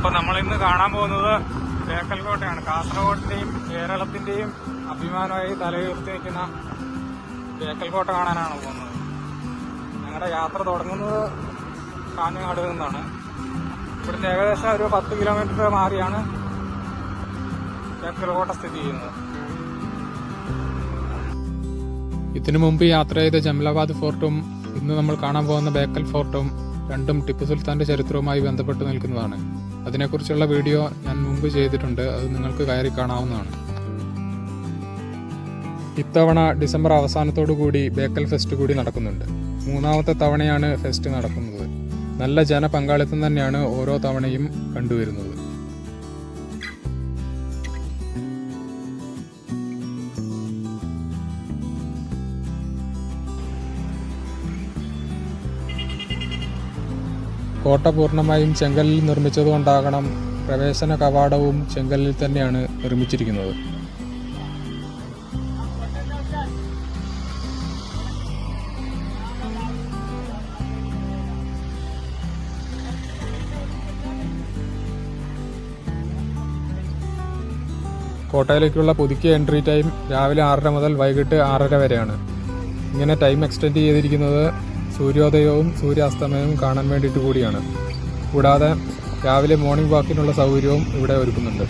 അപ്പോൾ നമ്മളിന്ന് കാണാൻ പോകുന്നത് ബേക്കൽ കോട്ടയാണ്. കാസർഗോഡിന്റെയും കേരളത്തിന്റെയും അഭിമാനമായി തലയുയർത്തി നിൽക്കുന്ന ബേക്കൽ കോട്ട കാണാനാണ് പോകുന്നത്. ഞങ്ങളുടെ യാത്ര തുടങ്ങുന്നത് കാഞ്ഞങ്ങാട് നിന്നാണ്. ഇവിടുന്ന് ഏകദേശം ഒരു 10 കിലോമീറ്റർ മാറിയാണ് ബേക്കൽ കോട്ട സ്ഥിതി ചെയ്യുന്നത്. ഇതിനു മുമ്പ് യാത്ര ചെയ്ത ജമലാബാദ് ഫോർട്ടും ഇന്ന് നമ്മൾ കാണാൻ പോകുന്ന ബേക്കൽ ഫോർട്ടും രണ്ടും ടിപ്പു സുൽത്താന്റെ ചരിത്രവുമായി ബന്ധപ്പെട്ട് നിൽക്കുന്നതാണ്. അതിനെക്കുറിച്ചുള്ള വീഡിയോ ഞാൻ മുമ്പ് ചെയ്തിട്ടുണ്ട്, അത് നിങ്ങൾക്ക് കയറി കാണാവുന്നതാണ്. ഇത്തവണ ഡിസംബർ അവസാനത്തോടു കൂടി ബേക്കൽ ഫെസ്റ്റ് കൂടി നടക്കുന്നുണ്ട്. 3ാമത്തെ തവണയാണ് ഫെസ്റ്റ് നടക്കുന്നത്. നല്ല ജനപങ്കാളിത്തം തന്നെയാണ് ഓരോ തവണയും കണ്ടുവരുന്നത്. കോട്ട പൂർണ്ണമായും ചെങ്കല്ലിൽ നിർമ്മിച്ചതുകൊണ്ടാകണം പ്രവേശന കവാടവും ചെങ്കല്ലിൽ തന്നെയാണ് നിർമ്മിച്ചിരിക്കുന്നത്. കോട്ടയിലേക്കുള്ള പുതുക്കിയ എൻട്രി ടൈം രാവിലെ 6:30 മുതൽ വൈകിട്ട് 6:30 വരെയാണ്. ഇങ്ങനെ ടൈം എക്സ്റ്റെൻഡ് ചെയ്തിരിക്കുന്നത് സൂര്യോദയവും സൂര്യാസ്തമയവും കാണാൻ വേണ്ടിയിട്ട് കൂടിയാണ്. കൂടാതെ രാവിലെ മോർണിംഗ് വാക്കിനുള്ള സൗകര്യവും ഇവിടെ ഒരുക്കുന്നുണ്ട്.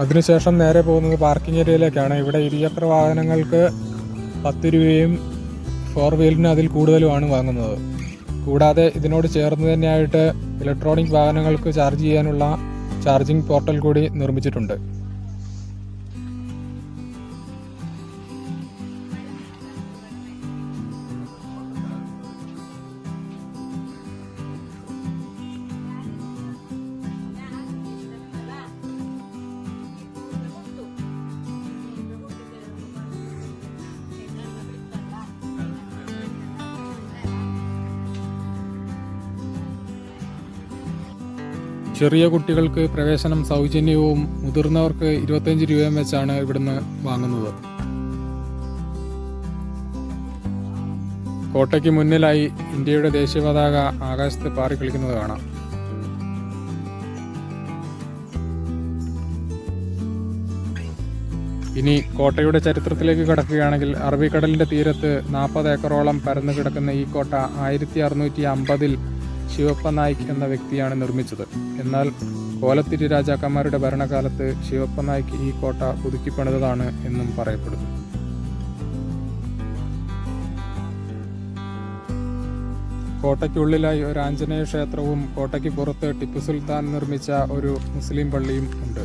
അതിനുശേഷം നേരെ പോകുന്നത് പാർക്കിംഗ് ഏരിയയിലേക്കാണ്. ഇവിടെ ഇരുചക്ര വാഹനങ്ങൾക്ക് 10 രൂപയും 4 വീലറിന് അതിൽ കൂടുതലുമാണ് വാങ്ങുന്നത്. കൂടാതെ ഇതിനോട് ചേർന്ന് തന്നെയായിട്ട് ഇലക്ട്രോണിക് വാഹനങ്ങൾക്ക് ചാർജ് ചെയ്യാനുള്ള ചാർജിംഗ് പോർട്ടൽ കൂടി നിർമ്മിച്ചിട്ടുണ്ട്. ചെറിയ കുട്ടികൾക്ക് പ്രവേശനം സൗജന്യവും മുതിർന്നവർക്ക് 25 രൂപയും വെച്ചാണ് ഇവിടുന്ന് വാങ്ങുന്നത്. കോട്ടയ്ക്ക് മുന്നിലായി ഇന്ത്യയുടെ ദേശീയ പതാക ആകാശത്ത് പാറിക്കളിക്കുന്നത് കാണാം. ഇനി കോട്ടയുടെ ചരിത്രത്തിലേക്ക് കടക്കുകയാണെങ്കിൽ അറബിക്കടലിന്റെ തീരത്ത് 40 ഏക്കറോളം പരന്നു കിടക്കുന്ന ഈ കോട്ട 1650-ൽ ശിവപ്പ നായിക് എന്ന വ്യക്തിയാണ് നിർമ്മിച്ചത്. എന്നാൽ കോലത്തിരി രാജാക്കന്മാരുടെ ഭരണകാലത്ത് ശിവപ്പ നായിക് ഈ കോട്ട പുതുക്കി പണിതതാണ് എന്നും പറയപ്പെടുന്നു. കോട്ടയ്ക്കുള്ളിലായി ഒരു ആഞ്ജനേയ ക്ഷേത്രവും കോട്ടയ്ക്ക് പുറത്ത് ടിപ്പു സുൽത്താൻ നിർമ്മിച്ച ഒരു മുസ്ലിം പള്ളിയും ഉണ്ട്.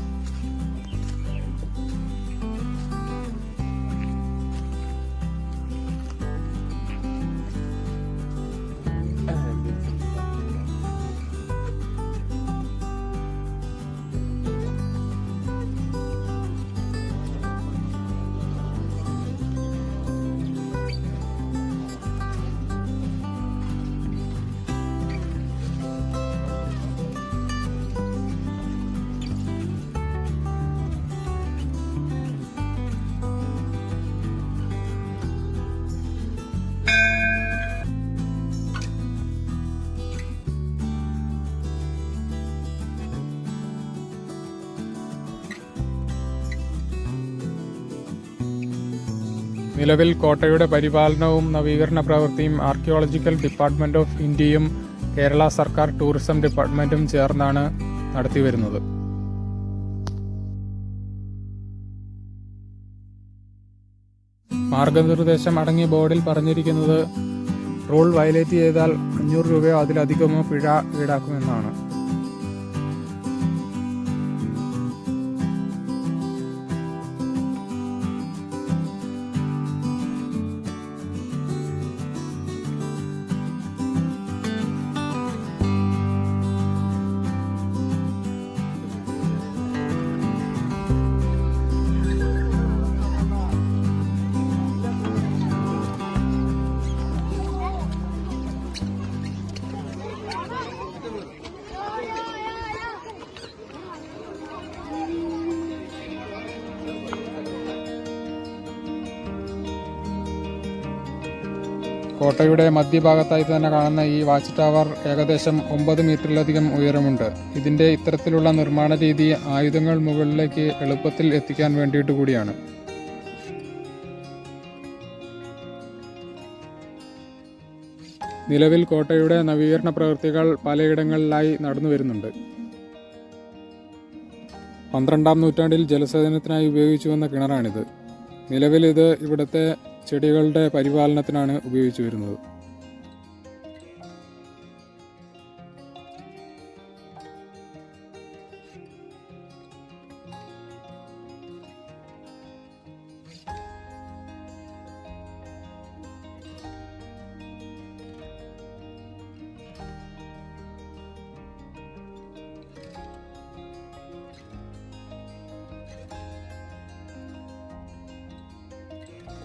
നിലവിൽ കോട്ടയുടെ പരിപാലനവും നവീകരണ പ്രവൃത്തിയും ആർക്കിയോളജിക്കൽ ഡിപ്പാർട്ട്മെന്റ് ഓഫ് ഇന്ത്യയും കേരള സർക്കാർ ടൂറിസം ഡിപ്പാർട്ട്മെന്റും ചേർന്നാണ് നടത്തിവരുന്നത്. മാർഗനിർദ്ദേശം അടങ്ങിയ ബോർഡിൽ പറഞ്ഞിരിക്കുന്നത് റൂൾ വയലേറ്റ് ചെയ്താൽ 500 രൂപയോ അതിലധികമോ പിഴ ഈടാക്കുമെന്നാണ്. കോട്ടയുടെ മധ്യഭാഗത്തായി തന്നെ കാണുന്ന ഈ വാച്ച് ടവർ ഏകദേശം 9 മീറ്ററിലധികം ഉയരമുണ്ട്. ഇതിൻ്റെ ഇത്തരത്തിലുള്ള നിർമ്മാണ രീതി ആയുധങ്ങൾ മുകളിലേക്ക് എളുപ്പത്തിൽ എത്തിക്കാൻ വേണ്ടിയിട്ട് കൂടിയാണ്. നിലവിൽ കോട്ടയുടെ നവീകരണ പ്രവൃത്തികൾ പലയിടങ്ങളിലായി നടന്നു വരുന്നുണ്ട്. 12-ാം നൂറ്റാണ്ടിൽ ജലസേചനത്തിനായി ഉപയോഗിച്ചു വന്ന കിണറാണിത്. നിലവിൽ ഇത് ഇവിടുത്തെ ചെടികളുടെ പരിപാലനത്തിനാണ് ഉപയോഗിച്ചു വരുന്നത്.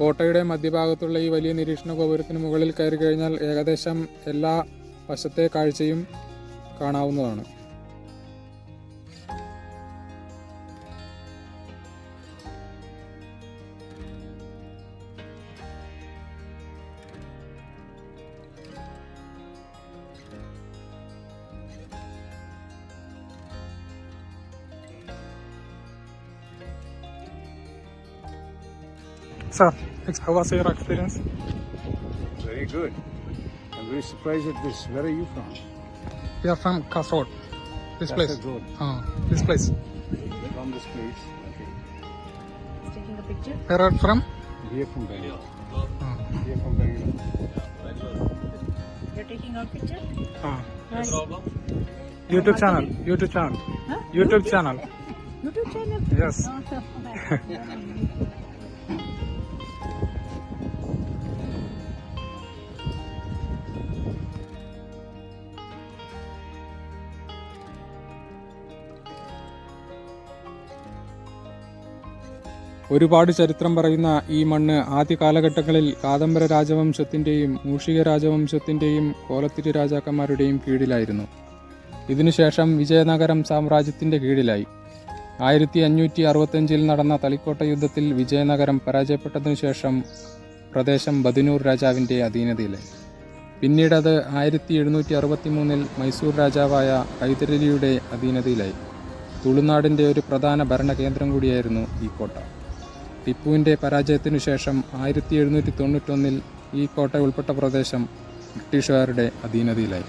കോട്ടയുടെ മധ്യഭാഗത്തുള്ള ഈ വലിയ നിരീക്ഷണ ഗോപുരത്തിന് മുകളിൽ കയറി കഴിഞ്ഞാൽ ഏകദേശം എല്ലാ വശത്തെ കാഴ്ചയും കാണാവുന്നതാണ്. Sir, how was your experience? Very good. I'm very surprised at this. Where are you from? We are from Kasaragod. This place. Kasaragod. This place. From this place. Okay. Taking a picture. Where are you from? We are from Bangalore. We are from Bangalore. You're taking our picture? Yes. YouTube channel. YouTube channel. Huh? YouTube channel. YouTube channel? Yes. ഒരുപാട് ചരിത്രം പറയുന്ന ഈ മണ്ണ് ആദ്യ കാലഘട്ടങ്ങളിൽ കാദംബര രാജവംശത്തിൻ്റെയും മൂഷിക രാജവംശത്തിൻ്റെയും കോലത്തിരി രാജാക്കന്മാരുടെയും കീഴിലായിരുന്നു. ഇതിനുശേഷം വിജയനഗരം സാമ്രാജ്യത്തിൻ്റെ കീഴിലായി. 1565 നടന്ന തളിക്കോട്ട യുദ്ധത്തിൽ വിജയനഗരം പരാജയപ്പെട്ടതിനു ശേഷം പ്രദേശം ബദനൂർ രാജാവിൻ്റെ അധീനതയിലായി. പിന്നീടത് 1763 മൈസൂർ രാജാവായ ഹൈദരലിയുടെ അധീനതയിലായി. തുളുനാടിൻ്റെ ഒരു പ്രധാന ഭരണകേന്ദ്രം കൂടിയായിരുന്നു ഈ കോട്ട. ടിപ്പുവിൻ്റെ പരാജയത്തിനു ശേഷം 1791 ഈ കോട്ട ഉൾപ്പെട്ട പ്രദേശം ബ്രിട്ടീഷുകാരുടെ അധീനതയിലായി.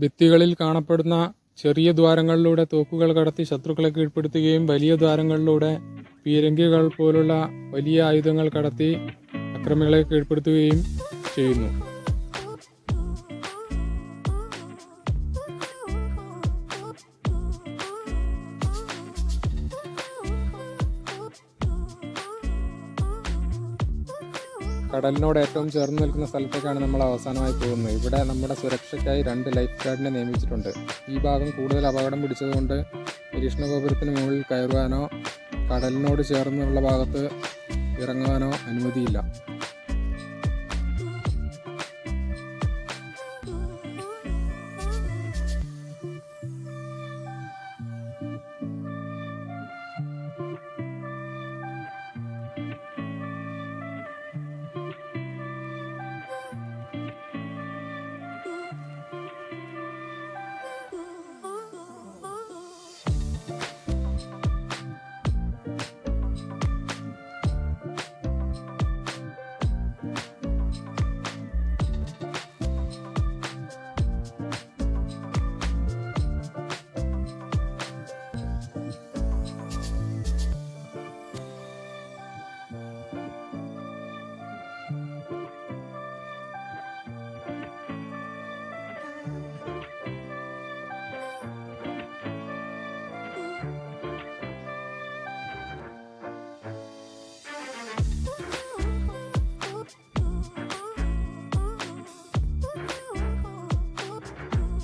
ഭിത്തികളിൽ കാണപ്പെടുന്ന ചെറിയ ദ്വാരങ്ങളിലൂടെ തോക്കുകൾ കടത്തി ശത്രുക്കളെ കീഴ്പ്പെടുത്തുകയും വലിയ ദ്വാരങ്ങളിലൂടെ പീരങ്കികൾ പോലുള്ള വലിയ ആയുധങ്ങൾ കടത്തി അക്രമികളെ കീഴ്പ്പെടുത്തുകയും ചെയ്യുന്നു. കടലിനോട് ഏറ്റവും ചേർന്ന് നിൽക്കുന്ന സ്ഥലത്തേക്കാണ് നമ്മൾ അവസാനമായി പോകുന്നത്. ഇവിടെ നമ്മുടെ സുരക്ഷയ്ക്കായി 2 ലൈഫ് ഗാർഡിനെ നിയമിച്ചിട്ടുണ്ട്. ഈ ഭാഗം കൂടുതൽ അപകടം പിടിച്ചതുകൊണ്ട് നിരീക്ഷണ ഗോപുരത്തിന് മുകളിൽ കയറുവാനോ കടലിനോട് ചേർന്നുള്ള ഭാഗത്ത് ഇറങ്ങുവാനോ അനുമതിയില്ല.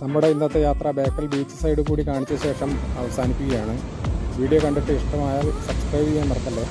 നമ്മുടെ ഇന്നത്തെ യാത്ര ബേക്കൽ ബീച്ച് സൈഡ് കൂടി കാണിച്ച ശേഷം അവസാനിക്കുകയാണ്. വീഡിയോ കണ്ടിട്ട് ഇഷ്ടമായാൽ സബ്സ്ക്രൈബ് ചെയ്യാൻ മറക്കല്ലേ.